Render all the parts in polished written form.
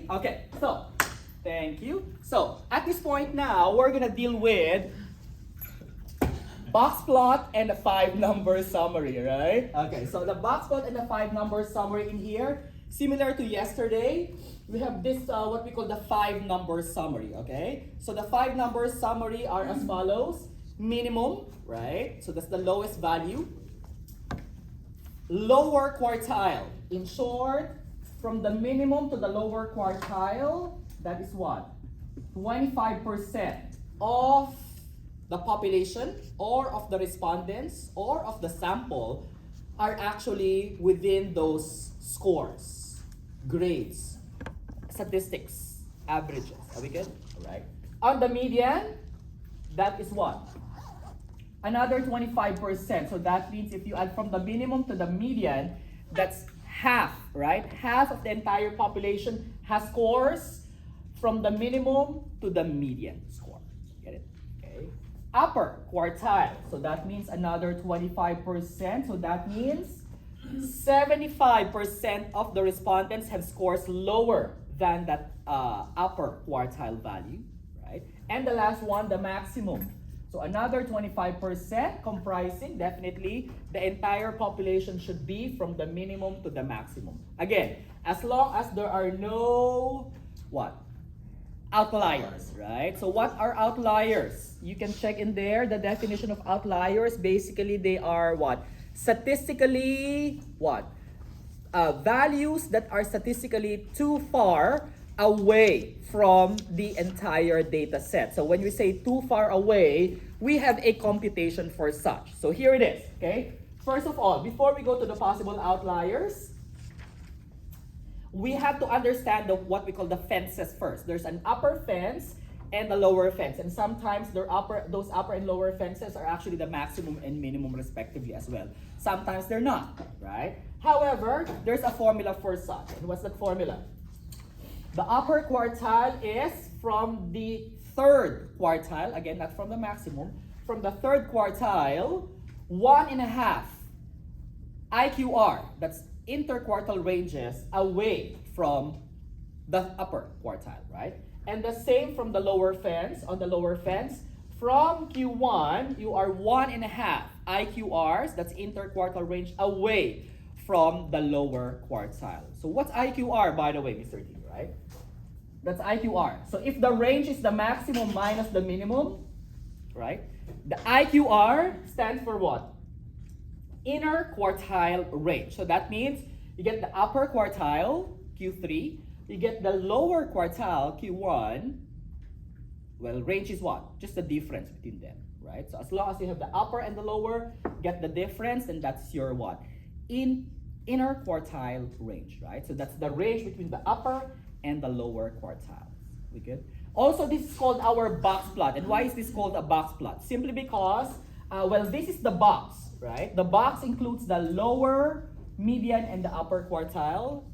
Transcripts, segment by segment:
Ready? Okay, so, thank you. So, at this point now, we're gonna deal with box plot and a 5-number summary, right? Okay, so the box plot and the 5-number summary in here, similar to yesterday, we have this, what we call the 5-number summary, okay? So the 5-number summary are as follows. Minimum, right? So that's the lowest value. Lower quartile. In short, from the minimum to the lower quartile, that is what? 25% of the population or of the respondents or of the sample are actually within those scores, grades, statistics, averages. Are we good? All right. On the median, that is what? Another 25%. So that means if you add from the minimum to the median, that's half, right? Half of the entire population has scores from the minimum to the median score. Get it? Okay. Upper quartile. So that means another 25%. So that means 75% of the respondents have scores lower than that upper quartile value, right? And the last one, the maximum. So another 25% comprising definitely the entire population should be from the minimum to the maximum. Again, as long as there are no, what? Outliers, right? So what are outliers? You can check in there the definition of outliers. Basically, they are what? Statistically, what? Values that are statistically too far away from the entire data set. So when we say too far away, we have a computation for such. So here it is, okay? First of all, before we go to the possible outliers, we have to understand what we call the fences first. There's an upper fence and a lower fence. And sometimes those upper and lower fences are actually the maximum and minimum respectively as well. Sometimes they're not, right? However, there's a formula for such. And what's that formula? The upper quartile is from the third quartile, again, not from the maximum, from the third quartile, 1.5 IQR, that's interquartile ranges, away from the upper quartile, right? And the same from the lower fence. On the lower fence, from Q1, you are 1.5 IQRs, that's interquartile range, away from the lower quartile. So what's IQR, by the way, Mr. T, right? That's IQR. So if the range is the maximum minus the minimum, right? The IQR stands for what? Inner quartile range. So that means you get the upper quartile, Q3, you get the lower quartile, Q1. Well, range is what? Just the difference between them, right? So as long as you have the upper and the lower, get the difference, and that's your what? Inner quartile range, right? So that's the range between the upper and the lower quartiles. We good? Also, this is called our box plot. And why is this called a box plot? Simply because, well, this is the box, right? The box includes the lower, median, and the upper quartile.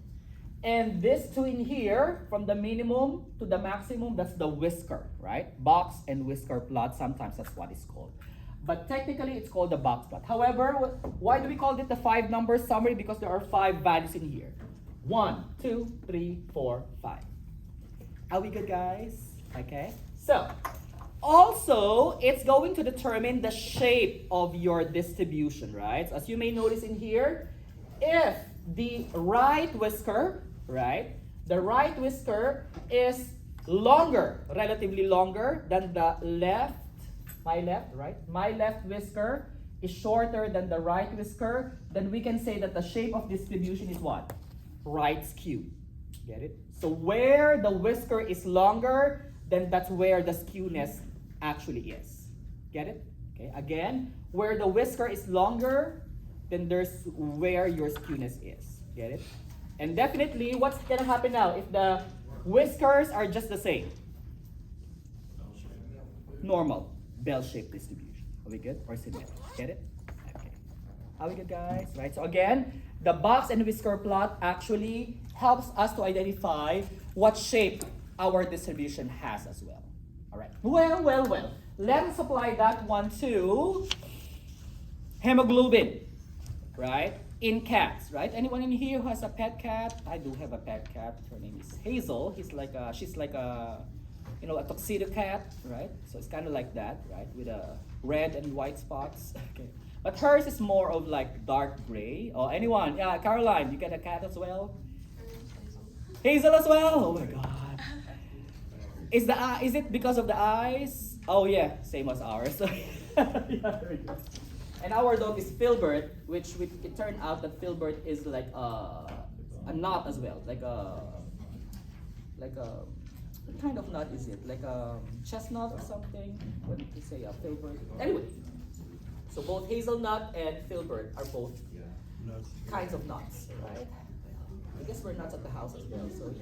And this two in here, from the minimum to the maximum, that's the whisker, right? Box and whisker plot, sometimes that's what it's called. But technically, it's called the box plot. However, why do we call it the 5-number summary? Because there are 5 values in here. 1, 2, 3, 4, 5. Are we good, guys? Okay. So, also, it's going to determine the shape of your distribution, right? So as you may notice in here, if the right whisker, right? The right whisker is longer, relatively longer than the left, my left, right? My left whisker is shorter than the right whisker, then we can say that the shape of distribution is what? Right skew. Get it? So where the whisker is longer, then that's where the skewness actually is. Get it? Okay, again, where the whisker is longer, then there's where your skewness is. Get it? And definitely, what's gonna happen now if the whiskers are just the same? Normal, bell-shaped distribution. Are we good? Or symmetric? Get it? Okay. Are we good, guys? Right, so again, the box and whisker plot actually helps us to identify what shape our distribution has as well. All right. Well. Let's apply that one to hemoglobin, right? in cats, right? Anyone in here who has a pet cat? I do have a pet cat. Her name is Hazel. She's like a, a tuxedo cat, right? So it's kind of like that, right? With a red and white spots. Okay. But hers is more of like dark gray. Oh, anyone? Yeah, Caroline, you get a cat as well? Hazel as well? Oh my God. Is it because of the eyes? Oh yeah, same as ours. Yeah, there we go. And our dog is Filbert, which it turned out that Filbert is like a nut as well, like a what kind of nut is it? Like a chestnut or something? What did you say? Filbert. Anyway, so both hazelnut and Filbert are both kinds of nuts, right? I guess we're nuts at the house as well. So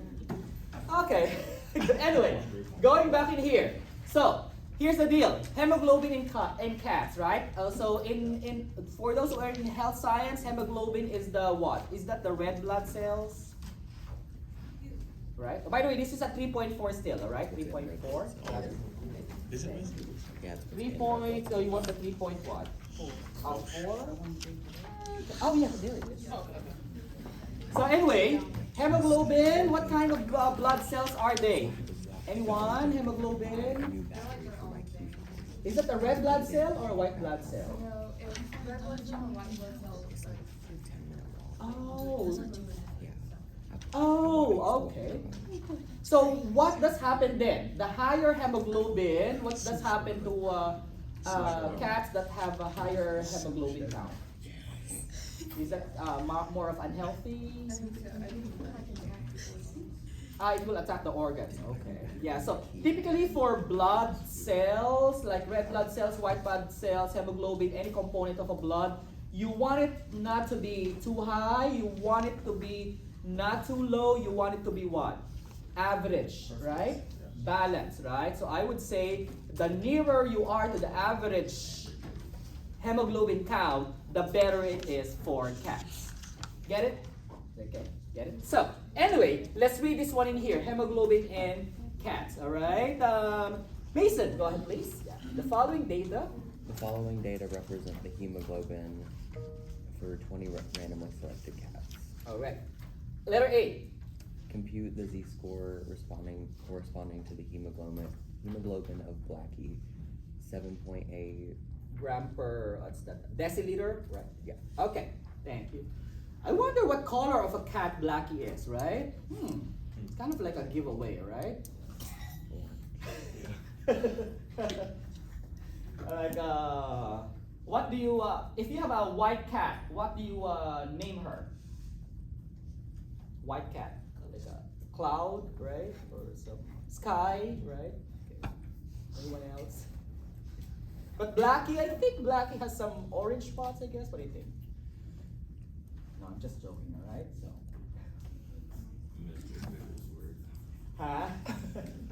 okay. Anyway, going back in here. So here's the deal: hemoglobin in cats, right? So in for those who are in health science, hemoglobin is the what? Is that the red blood cells? Right. Oh, by the way, this is a 3.4 still, all right? 3.4. Is it? Yeah. 3 point. So you want the 3 point what? 4. Oh yeah, there it is. So anyway, hemoglobin. What kind of blood cells are they? Anyone? Hemoglobin. Is it a red blood cell or a white blood cell? No, it's red blood cell and white blood cell. Oh. Oh, okay. So what does happen then? The higher hemoglobin, what does happen to cats that have a higher hemoglobin count? Is that more of unhealthy? It will attack the organs. Okay. Yeah. So typically for blood cells, like red blood cells, white blood cells, hemoglobin, any component of a blood, you want it not to be too high. You want it to be not too low. You want it to be what? Average, right? Balance, right? So I would say the nearer you are to the average hemoglobin count, the better it is for cats. Get it? Okay. Get it? So, anyway, let's read this one in here. Hemoglobin in cats, all right? Mason, go ahead, please. Yeah. The following data. The following data represent the hemoglobin for 20 randomly selected cats. All right. Letter A. Compute the z-score corresponding to the hemoglobin of Blackie, 7.8 Gram per, what's that? Deciliter? Right. Yeah. Okay, thank you. I wonder what color of a cat Blackie is, right? It's kind of like a giveaway, right? Like, what do you, if you have a white cat, what do you name her? White cat, like a cloud, right? Or some sky, right? Okay. Anyone else? But Blackie, I think Blackie has some orange spots, I guess. What do you think? No, I'm just joking, all right? So. Huh?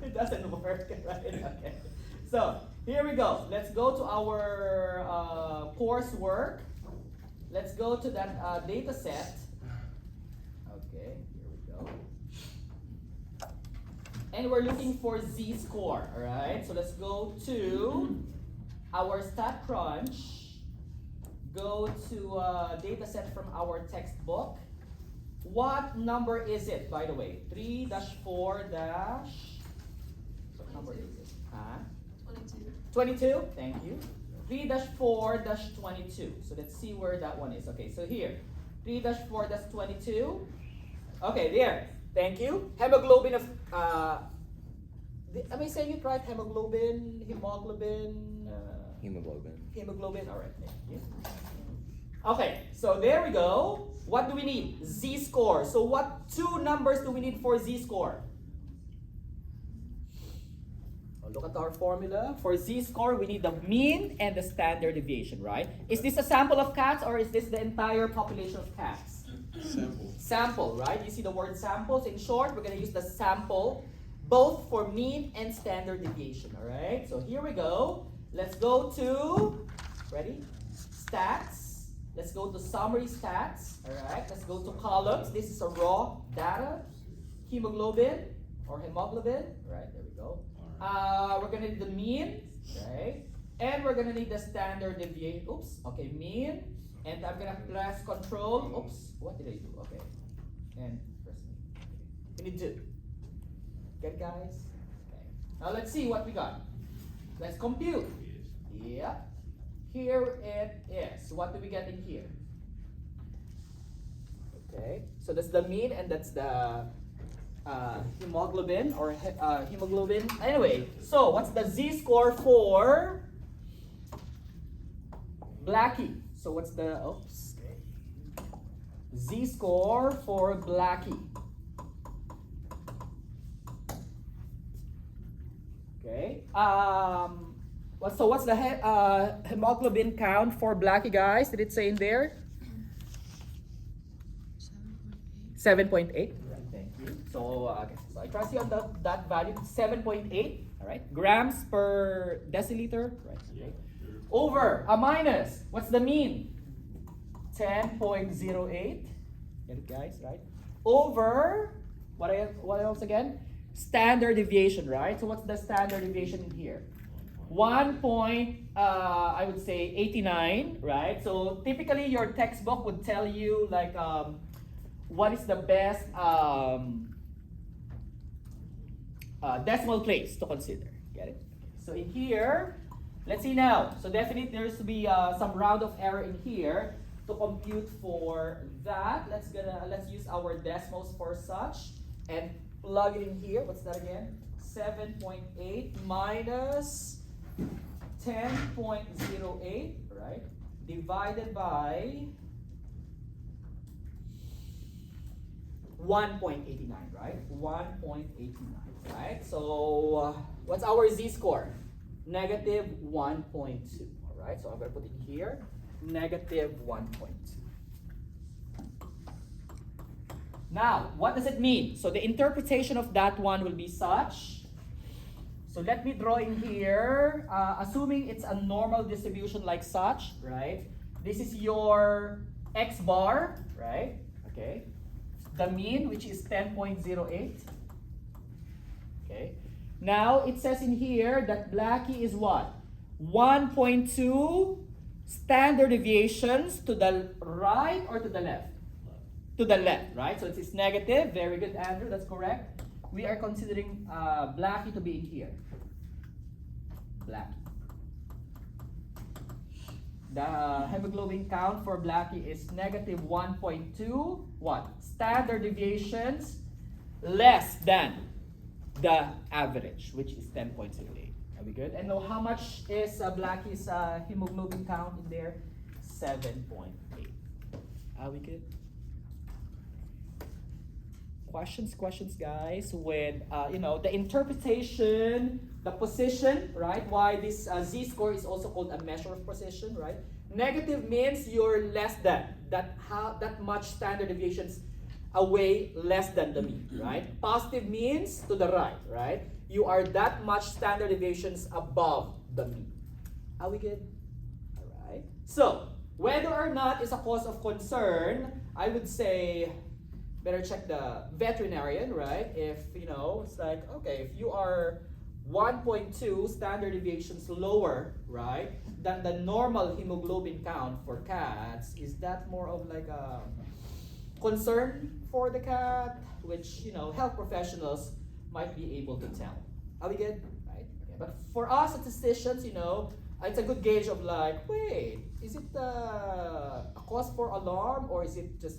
It doesn't work, right? Okay. So, here we go. Let's go to our coursework. Let's go to that data set. Okay, here we go. And we're looking for z-score, all right? So let's go to our StatCrunch. Go to data set from our textbook. What number is it, by the way? 3-4 dash. What number is it? Huh? 22. Thank you. 3-4-22. So let's see where that one is. Okay, so here. 3-4-22. Okay, there. Thank you. Hemoglobin of am I saying it right? Hemoglobin. Hemoglobin. All right. Thank you. Okay, so there we go. What do we need? Z-score. So what two numbers do we need for z-score? Look at our formula. For z-score, we need the mean and the standard deviation, right? Is this a sample of cats or is this the entire population of cats? Sample, right? You see the word samples. In short, we're going to use the sample both for mean and standard deviation, all right? So here we go. Let's go to, ready? Stats. Let's go to summary stats, all right? Let's go to columns. This is a raw data. Hemoglobin or hemoglobin, right? There we go. We're gonna need the mean, right? And we're gonna need the standard deviation. Oops, okay, mean And I'm gonna press control. Oops, what did I do? Okay. And press me. We need to. Get it, guys? Okay. Now let's see what we got. Let's compute. Yeah. Here it is. What do we get in here? Okay. So that's the mean and that's the hemoglobin or hemoglobin. Anyway, so what's the z-score for Blackie? So what's the z-score for Blackie? Okay. What's the hemoglobin count for Blackie, guys? Did it say in there? 7.8. Right, thank you. So, so I trust you on that value, 7.8. All right, grams per deciliter. Right. Okay. Over a minus. What's the mean? 10.08. Get it, guys? Right. Over what else again? Standard deviation, right? So what's the standard deviation in here? 1 point, I would say 89, right? So typically your textbook would tell you like what is the best decimal place to consider. Get it? So in here, let's see now. So definitely there's to be some round of error in here to compute for that. Let's use our decimals for such and plug it in here. What's that again? 7.8 minus 10.08, right? Divided by 1.89, right? 1.89, right? So what's our z-score? Negative 1.2, all right? So I'm going to put it here, negative 1.2. Now, what does it mean? So the interpretation of that one will be such. So let me draw in here, assuming it's a normal distribution like such, right? This is your x bar, right? Okay. The mean, which is 10.08. Okay. Now, it says in here that Blackie is what? 1.2 standard deviations to the right or to the left? To the left, right? So it is negative. Very good, Andrew. That's correct. We are considering Blackie to be in here. Blackie. The hemoglobin count for Blackie is negative 1.2. What? Standard deviations less than the average, which is 10.08. Are we good? And know how much is Blackie's hemoglobin count in there? 7.8. Are we good? Questions, guys, with the interpretation, the position, right? Why this z-score is also called a measure of position, right? Negative means you're less than that much standard deviations away, less than the mean, right? Positive means to the right? You are that much standard deviations above the mean. Are we good? All right. So whether or not it's a cause of concern, I would say better check the veterinarian, right? If, it's like, okay, if you are 1.2 standard deviations lower, right, than the normal hemoglobin count for cats, is that more of like a concern for the cat, which, health professionals might be able to tell. Are we good? Right? Okay. But for us statisticians, it's a good gauge of like, wait, is it a cause for alarm or is it just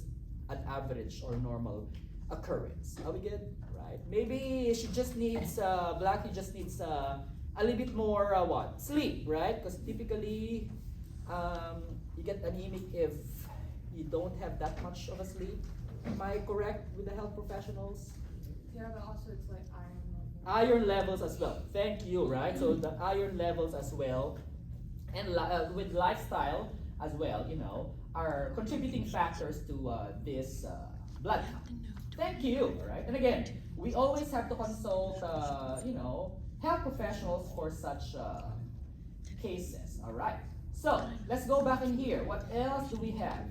an average or normal occurrence? Are we good? Right? Maybe she just needs, Blackie just needs a little bit more sleep, right? Because typically you get anemic if you don't have that much of a sleep. Am I correct with the health professionals? Yeah, but also it's like iron levels. Iron levels as well. Thank you, right? So the iron levels as well, and with lifestyle as well, are contributing factors to this blood count. Thank you, all right? And again, we always have to consult, health professionals for such cases, all right? So, let's go back in here. What else do we have?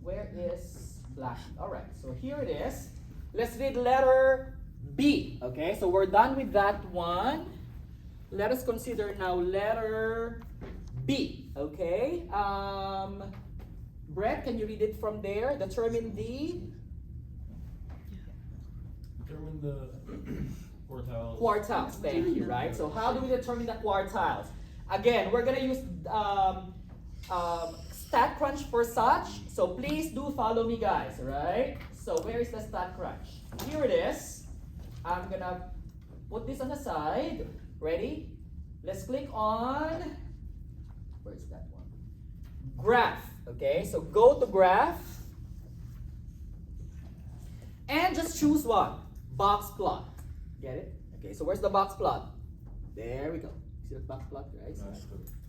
Where is Blackie? All right, so here it is. Let's read letter B, okay? So we're done with that one. Let us consider now letter B, okay? Brett, can you read it from there? Determine the Determine the quartiles. quartiles. Thank you, right? So how do we determine the quartiles? Again, we're gonna use StatCrunch for such. So please do follow me, guys, right? So where is the StatCrunch? Here it is. I'm gonna put this on the side. Ready? Let's click on, where's that one? Graph, okay? So go to graph and just choose one. Box plot. Get it? Okay, so where's the box plot? There we go. See that box plot, right?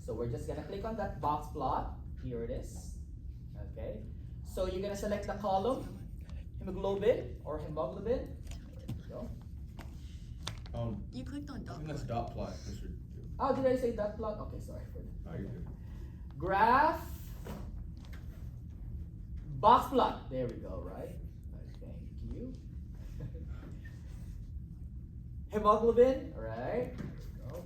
So we're just gonna click on that box plot. Here it is. Okay. So you're gonna select the column, hemoglobin or hemoglobin. There we go. You clicked on I dot. think that's dot plot. Oh, did I say dot plot? Okay, sorry for that. Oh, you're good. Graph, box plot. There we go, right? Thank you. Hemoglobin, right? There we go.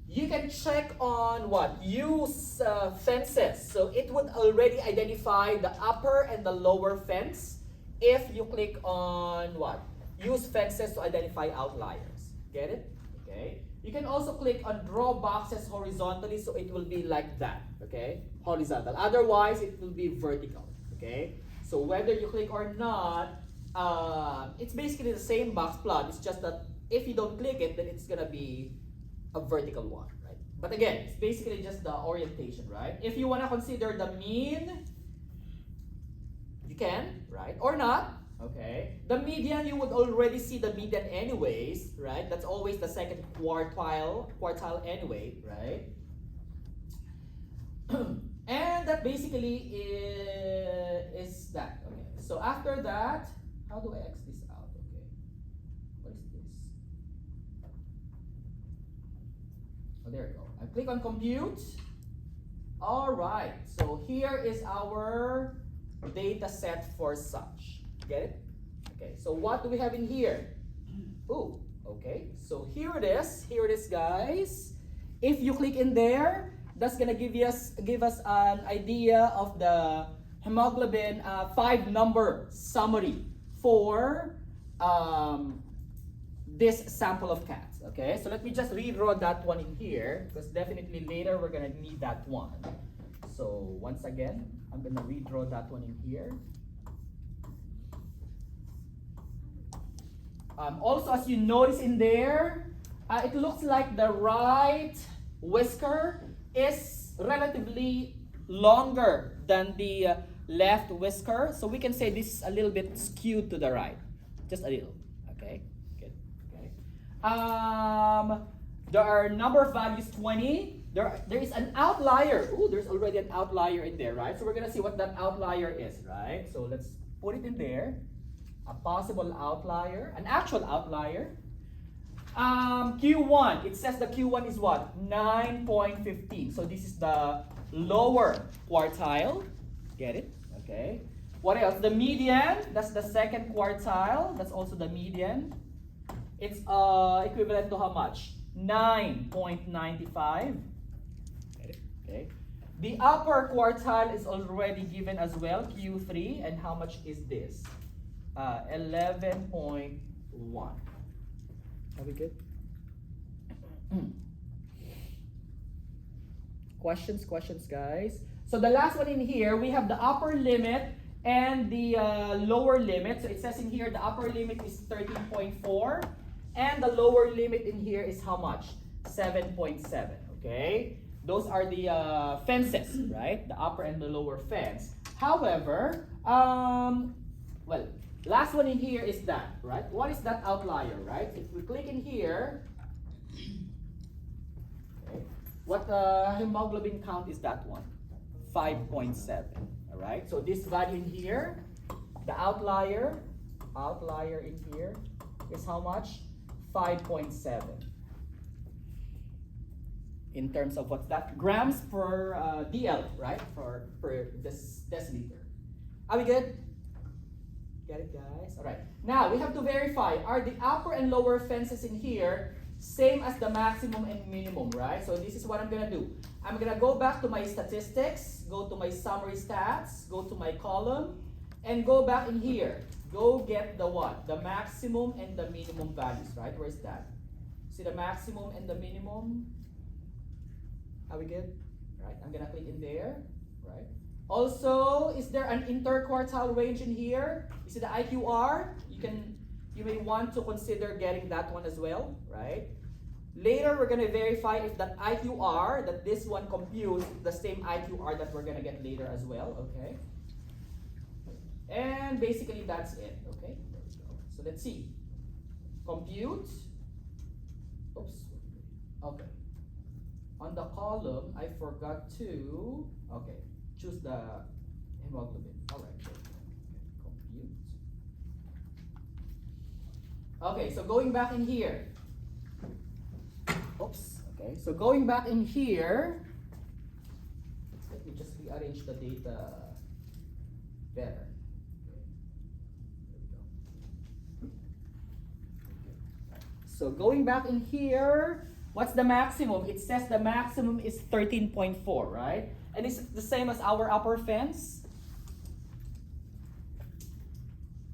You can check on what? Use fences. So it would already identify the upper and the lower fence if you click on what? Use fences to identify outliers. Get it? Okay. You can also click on draw boxes horizontally, so it will be like that. Okay? Horizontal. Otherwise, it will be vertical. Okay? So whether you click or not, it's basically the same box plot. It's just that if you don't click it, then it's gonna be a vertical one, right? But again, it's basically just the orientation, right? If you wanna consider the mean, you can, right? Or not. Okay, the median, you would already see the median anyways, right? That's always the second quartile anyway, right? And that basically is that. Okay, so after that, how do I X this out? Okay, what is this? Oh, there we go. I click on compute. All right, so here is our data set for such. Get it? Okay, so what do we have in here? Ooh, okay, so here it is. Here it is, guys. If you click in there, that's gonna give us an idea of the hemoglobin 5-number summary for this sample of cats. Okay, so let me just redraw that one in here because definitely later we're gonna need that one. So once again, I'm gonna redraw that one in here. Also, as you notice in there, it looks like the right whisker is relatively longer than the left whisker. So we can say this is a little bit skewed to the right. Just a little. Okay? Good. Okay. There are number of values 20. There is an outlier. Ooh, there's already an outlier in there, right? So we're gonna see what that outlier is, right? So let's put it in there. A possible outlier, an actual outlier. Q1, it says the Q1 is what? 9.15. So this is the lower quartile. Get it? Okay. What else? The median, that's the second quartile. That's also the median. It's equivalent to how much? 9.95. Get it? Okay. The upper quartile is already given as well, Q3. And how much is this? 11.1. Are we good? Questions, guys? So the last one in here, we have the upper limit and the lower limit. So it says in here, the upper limit is 13.4. And the lower limit in here is how much? 7.7, okay? Those are the fences, right? The upper and the lower fence. However, well, last one in here is that, right? What is that outlier, right? If we click in here, okay, what hemoglobin count is that one? 5.7, all right? So this value in here, the outlier in here is how much? 5.7. In terms of what's that? Grams per DL, right? Per deciliter. Are we good? Get it, guys? All right. Now, we have to verify, are the upper and lower fences in here same as the maximum and minimum, right? So this is what I'm gonna do. I'm gonna go back to my statistics, go to my summary stats, go to my column, and go back in here. Go get the what? The maximum and the minimum values, right? Where's that? See the maximum and the minimum? Are we good? Right, I'm gonna click in there, right? Also, is there an interquartile range in here? You see the IQR? You may want to consider getting that one as well, right? Later, we're gonna verify if that IQR, that this one computes the same IQR that we're gonna get later as well, okay? And basically that's it, okay? There we go. So let's see. Compute. Oops. Okay. On the column, I forgot to, okay, choose the hemoglobin. All right, there we go. Okay, compute. Okay, so going back in here. Oops, okay, so going back in here, let me just rearrange the data better. Okay, there we go. So going back in here, what's the maximum? It says the maximum is 13.4, right? And it's the same as our upper fence.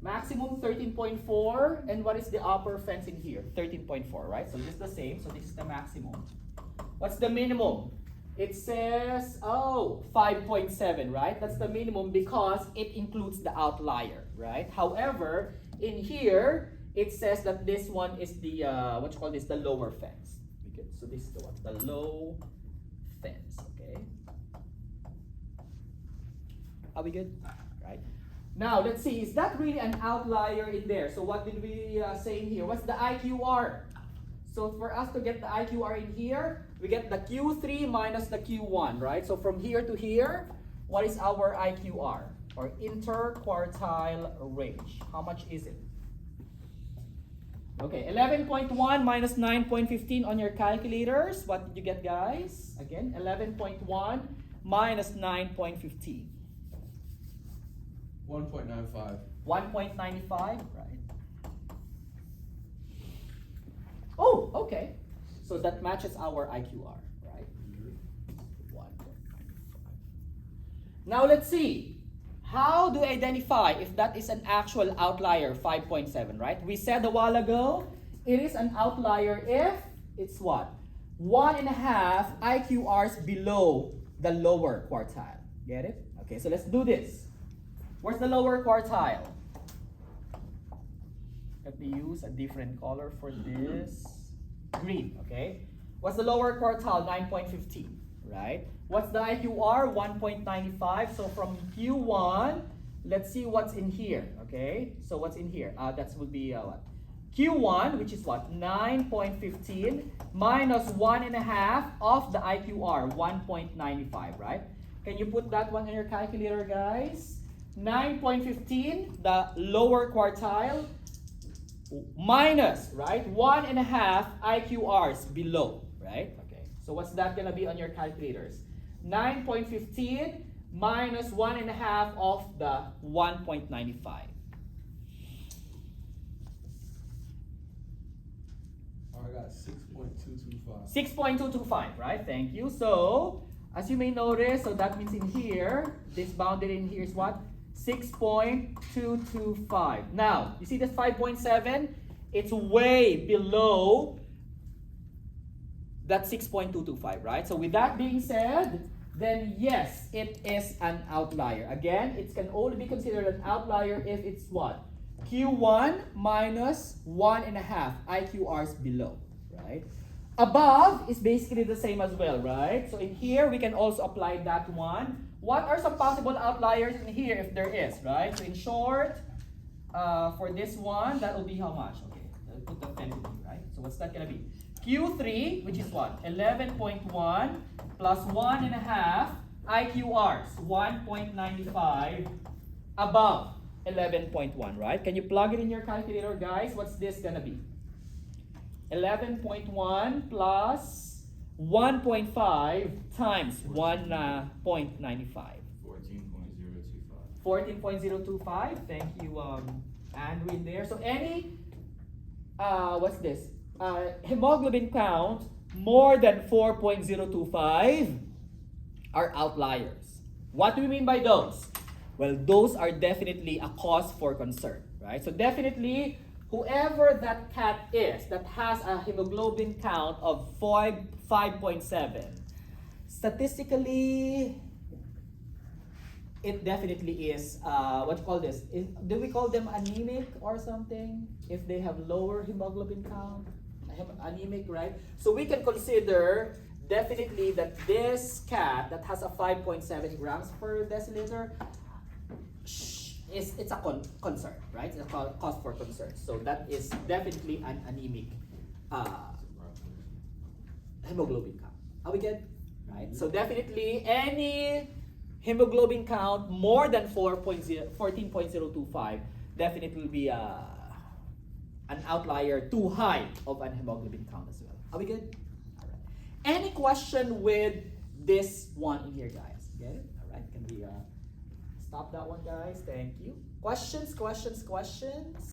Maximum 13.4, and what is the upper fence in here? 13.4, right? So this is the same, so this is the maximum. What's the minimum? It says, 5.7, right? That's the minimum because it includes the outlier, right? However, in here, it says that this one is the, the lower fence. Okay, so this is the one, the low fence, okay? Are we good? Right? Now, let's see, is that really an outlier in there? So what did we say in here? What's the IQR? So for us to get the IQR in here, we get the Q3 minus the Q1, right? So from here to here, what is our IQR? Or interquartile range? How much is it? Okay, 11.1 minus 9.15 on your calculators. What did you get, guys? Again, 11.1 minus 9.15. 1.95. 1.95, right? Oh, okay. So that matches our IQR, right? 1.95. Now let's see. How do I identify if that is an actual outlier, 5.7, right? We said a while ago, it is an outlier if it's what? 1.5 IQRs below the lower quartile. Get it? Okay, so let's do this. Where's the lower quartile? Let me use a different color for this. Green, okay? What's the lower quartile? 9.15, right? What's the IQR? 1.95. So from Q1, let's see what's in here, okay? So what's in here? That would be what? Q1, which is what? 9.15 minus 1.5 of the IQR, 1.95, right? Can you put that one on your calculator, guys? 9.15, the lower quartile, minus, right, 1.5 IQRs below, right? Okay, so what's that gonna be on your calculators? 9.15 minus 1.5 of the 1.95. I got 6.225. 6.225, right? Thank you. So, as you may notice, so that means in here, this bounded in here is what? 6.225. Now, you see this 5.7? It's way below that 6.225, right? So with that being said, then yes, it is an outlier. Again, it can only be considered an outlier if it's what? Q1 minus 1.5 IQRs below, right? Above is basically the same as well, right? So in here, we can also apply that one. What are some possible outliers in here if there is, right? So in short, for this one, that will be how much? Okay, I'll put the pen with you, right? So what's that gonna be? Q3, which is what? 11.1 plus 1.5 IQRs, 1.95 above 11.1, right? Can you plug it in your calculator, guys? What's this gonna be? 11.1 plus 1.5 times 1.95. 14.025. 14.025. Thank you, Andrew, in there. So any, what's this? hemoglobin count more than 4.025 are outliers. What do we mean by those? Well, those are definitely a cause for concern, right? So definitely, whoever that cat is that has a hemoglobin count of 5.7, statistically, it definitely is, what you call this? Do we call them anemic or something? If they have lower hemoglobin count? Anemic, right? So we can consider definitely that this cat that has a 5.7 grams per deciliter, it's a concern, right? It's a cause for concern. So that is definitely an anemic hemoglobin count. Are we good? Right? So definitely any hemoglobin count more than 14.025 definitely will be an outlier too high of an hemoglobin count as well. Are we good? All right. Any question with this one in here, guys? Get it? All right. Can we stop that one, guys? Thank you. Questions?